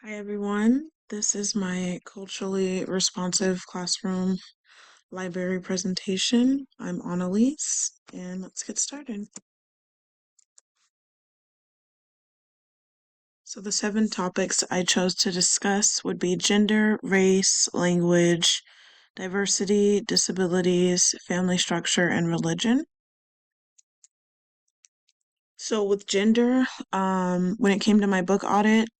Hi everyone, this is my culturally responsive classroom library presentation. I'm Annalise and let's get started. So the 7 topics I chose to discuss would be gender, race, language, diversity, disabilities, family structure, and religion. So with gender, when it came to my book audit,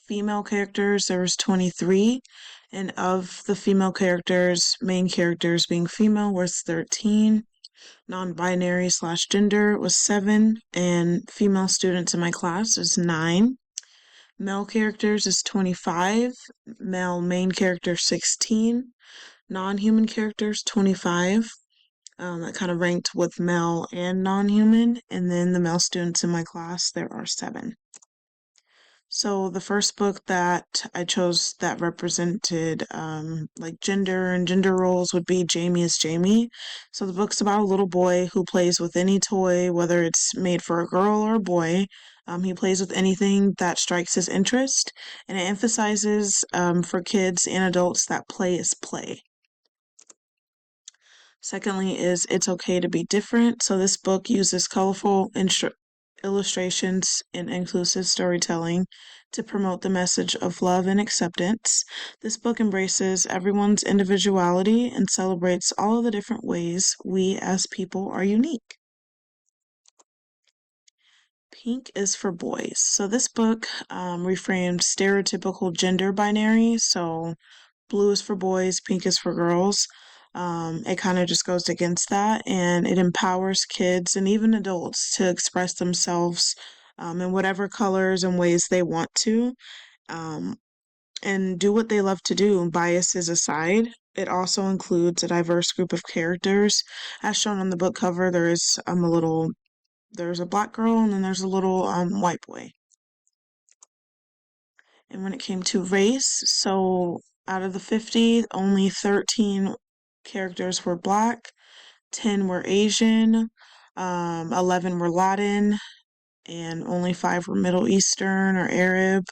female characters, there was 23, and of the female characters, main characters being female was 13, non-binary slash gender was 7, and female students in my class is 9. Male characters is 25, male main character 16, non-human characters 25. That kind of ranked with male and non-human, and then the male students in my class, there are 7. So the first book that I chose that represented like gender and gender roles would be Jamie is Jamie. So the book's about a little boy who plays with any toy, whether it's made for a girl or a boy. He plays with anything that strikes his interest, and it emphasizes for kids and adults that play is play. Secondly is It's Okay to Be Different. So this book uses colorful illustrations and inclusive storytelling to promote the message of love and acceptance. This book embraces everyone's individuality and celebrates all of the different ways we as people are unique. Pink is for boys. So this book reframed stereotypical gender binary. So blue is for boys, pink is for girls. It kind of just goes against that, and it empowers kids and even adults to express themselves in whatever colors and ways they want to, um, and do what they love to do, biases aside. It also includes a diverse group of characters. As shown on the book cover, there's a black girl and then there's a little white boy. And when it came to race, so out of the 50, only 13 characters were black, 10 were Asian, 11 were Latin, and only 5 were Middle Eastern or Arab.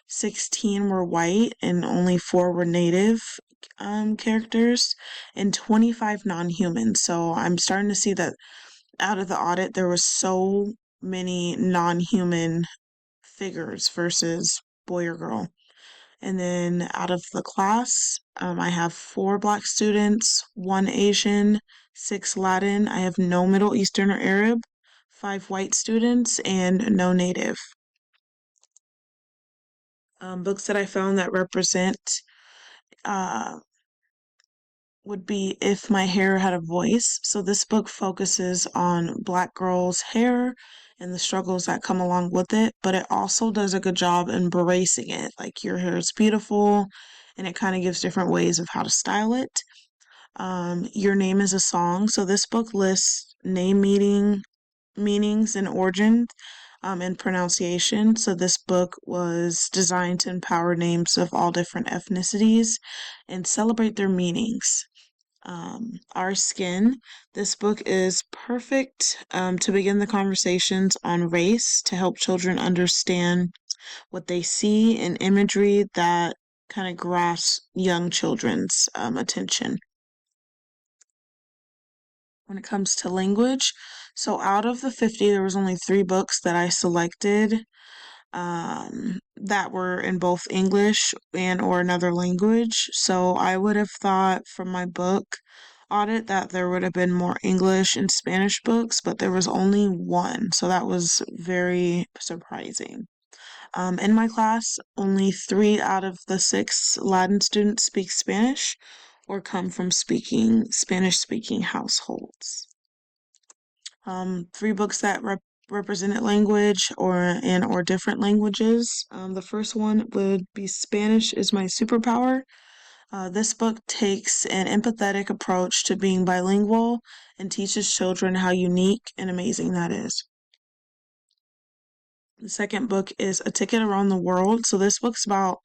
16 were white, and only 4 were native characters, and 25 non-human. So I'm starting to see that out of the audit, there was so many non-human figures versus boy or girl. And then out of the class, I have 4 black students, 1 Asian, 6 Latin. I have no Middle Eastern or Arab, 5 white students, and no native. Books that I found that represent uh, would be If My Hair Had a Voice. So this book focuses on black girls' hair and the struggles that come along with it, but it also does a good job embracing it. Like your hair is beautiful, and it kind of gives different ways of how to style it. Your Name is a Song. So this book lists meanings and origins and pronunciation. So this book was designed to empower names of all different ethnicities and celebrate their meanings. Our Skin. This book is perfect to begin the conversations on race to help children understand what they see in imagery that kind of grasps young children's attention. When it comes to language, so out of the 50, there was only 3 books that I selected that were in both English and or another language. So I would have thought from my book audit that there would have been more English and Spanish books, but there was only 1. So that was very surprising. In my class, only 3 out of the 6 Latin students speak Spanish or come from speaking Spanish-speaking households. 3 books that represented language or different languages. The first one would be Spanish is My Superpower. This book takes an empathetic approach to being bilingual and teaches children how unique and amazing that is. The second book is A Ticket Around the World. So this book's about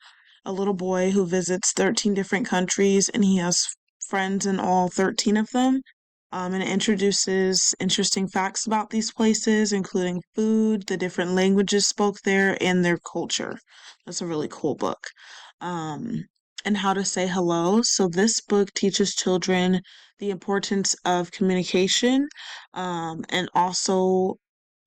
a little boy who visits 13 different countries and he has friends in all 13 of them. And it introduces interesting facts about these places, including food, the different languages spoke there, and their culture. That's a really cool book. Um, and how to say hello. So this book teaches children the importance of communication, and also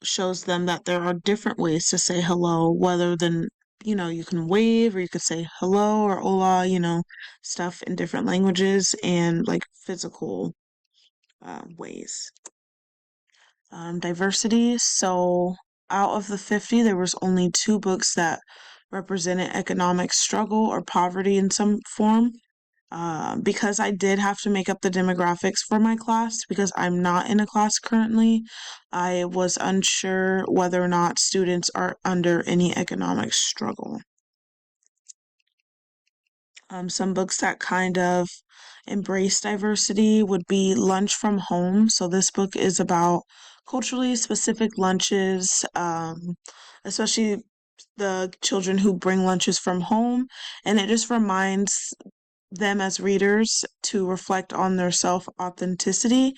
shows them that there are different ways to say hello, whether than you can wave or you could say hello or hola, stuff in different languages and like physical ways. Diversity. So out of the 50, there was only two books that represented economic struggle or poverty in some form. Because I did have to make up the demographics for my class because I'm not in a class currently, I was unsure whether or not students are under any economic struggle. Some books that kind of embrace diversity would be Lunch from Home. So this book is about culturally specific lunches, especially the children who bring lunches from home. And it just reminds them as readers to reflect on their self authenticity,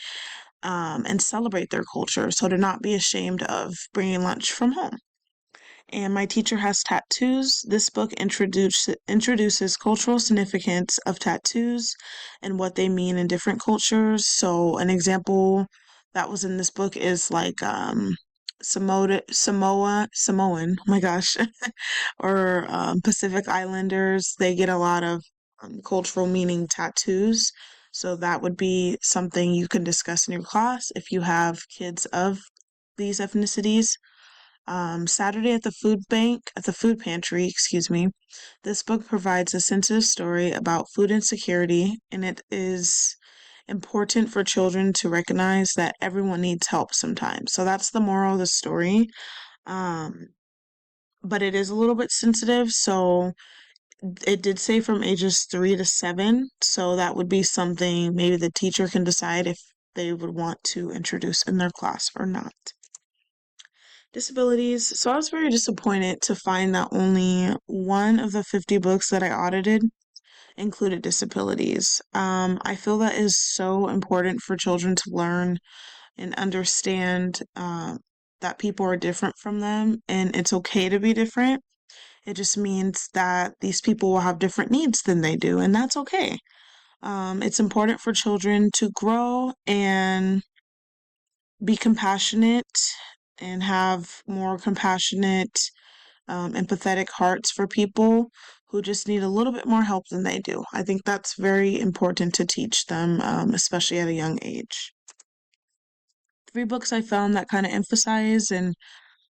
and celebrate their culture. So to not be ashamed of bringing lunch from home. And My Teacher Has Tattoos. This book introduces cultural significance of tattoos and what they mean in different cultures. So an example that was in this book is like Samoan, oh my gosh, or Pacific Islanders. They get a lot of cultural meaning tattoos. So that would be something you can discuss in your class if you have kids of these ethnicities. Saturday at the food pantry, excuse me. This book provides a sensitive story about food insecurity, and it is important for children to recognize that everyone needs help sometimes. So that's the moral of the story. Um, but it is a little bit sensitive, so it did say from ages 3 to 7. So that would be something maybe the teacher can decide if they would want to introduce in their class or not. Disabilities. So I was very disappointed to find that only one of the 50 books that I audited included disabilities. I feel that is so important for children to learn and understand that people are different from them and it's okay to be different. It just means that these people will have different needs than they do, and that's okay. It's important for children to grow and be compassionate and have more compassionate, empathetic hearts for people who just need a little bit more help than they do. I think that's very important to teach them, especially at a young age. Three books I found that kind of emphasize and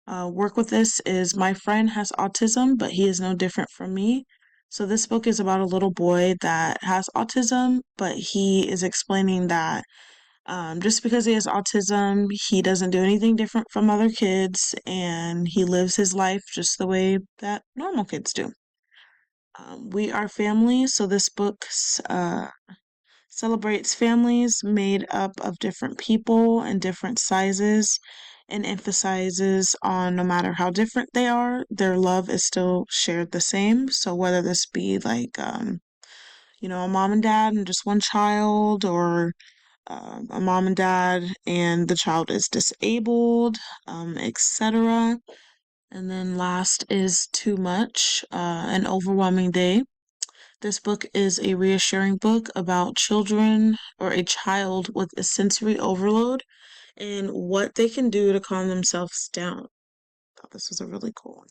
work with this is My Friend Has Autism, but He is No Different from Me. So, this book is about a little boy that has autism, but he is explaining that just because he has autism, he doesn't do anything different from other kids, and he lives his life just the way that normal kids do. We Are Family. So this book celebrates families made up of different people and different sizes and emphasizes on no matter how different they are, their love is still shared the same. So whether this be like, a mom and dad and just one child, or a mom and dad and the child is disabled, etc. And then last is Too Much, An Overwhelming Day. This book is a reassuring book about children or a child with a sensory overload and what they can do to calm themselves down. I thought this was a really cool one.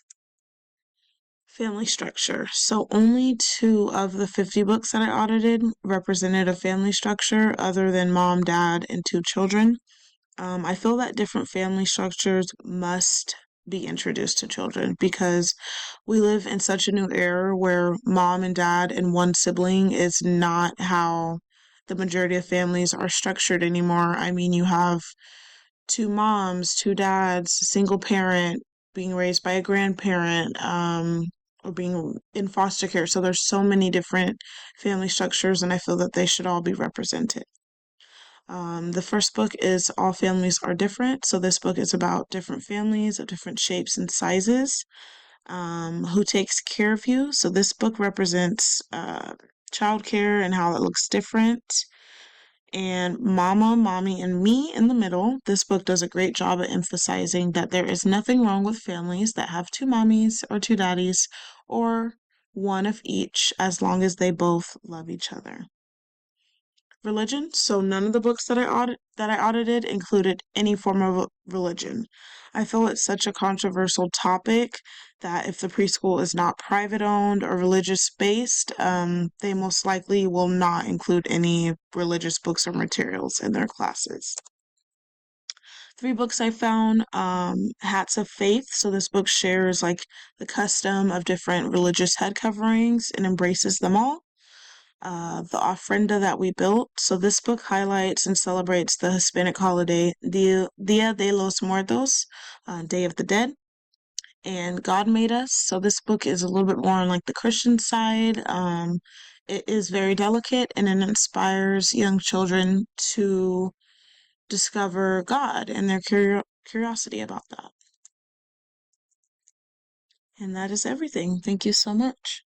Family structure. So only two of the 50 books that I audited represented a family structure other than mom, dad, and two children. I feel that different family structures must be introduced to children because we live in such a new era where mom and dad and one sibling is not how the majority of families are structured anymore. I mean, you have two moms, two dads, a single parent being raised by a grandparent, or being in foster care. So there's so many different family structures, and I feel that they should all be represented. The first book is All Families Are Different. So this book is about different families of different shapes and sizes. Who takes care of you? So this book represents childcare and how it looks different. and Mama, Mommy, and Me in the middle. This book does a great job at emphasizing that there is nothing wrong with families that have two mommies or two daddies or one of each as long as they both love each other. Religion. So none of the books that I audited included any form of religion. I feel it's such a controversial topic that if the preschool is not private owned or religious based, they most likely will not include any religious books or materials in their classes. Three books I found, Hats of Faith. So this book shares like the custom of different religious head coverings and embraces them all. The ofrenda that we built. So this book highlights and celebrates the Hispanic holiday Dia de los Muertos, Day of the Dead, and God Made Us. So this book is a little bit more on like the Christian side. It is very delicate and it inspires young children to discover God and their curiosity about that. And that is everything. Thank you so much.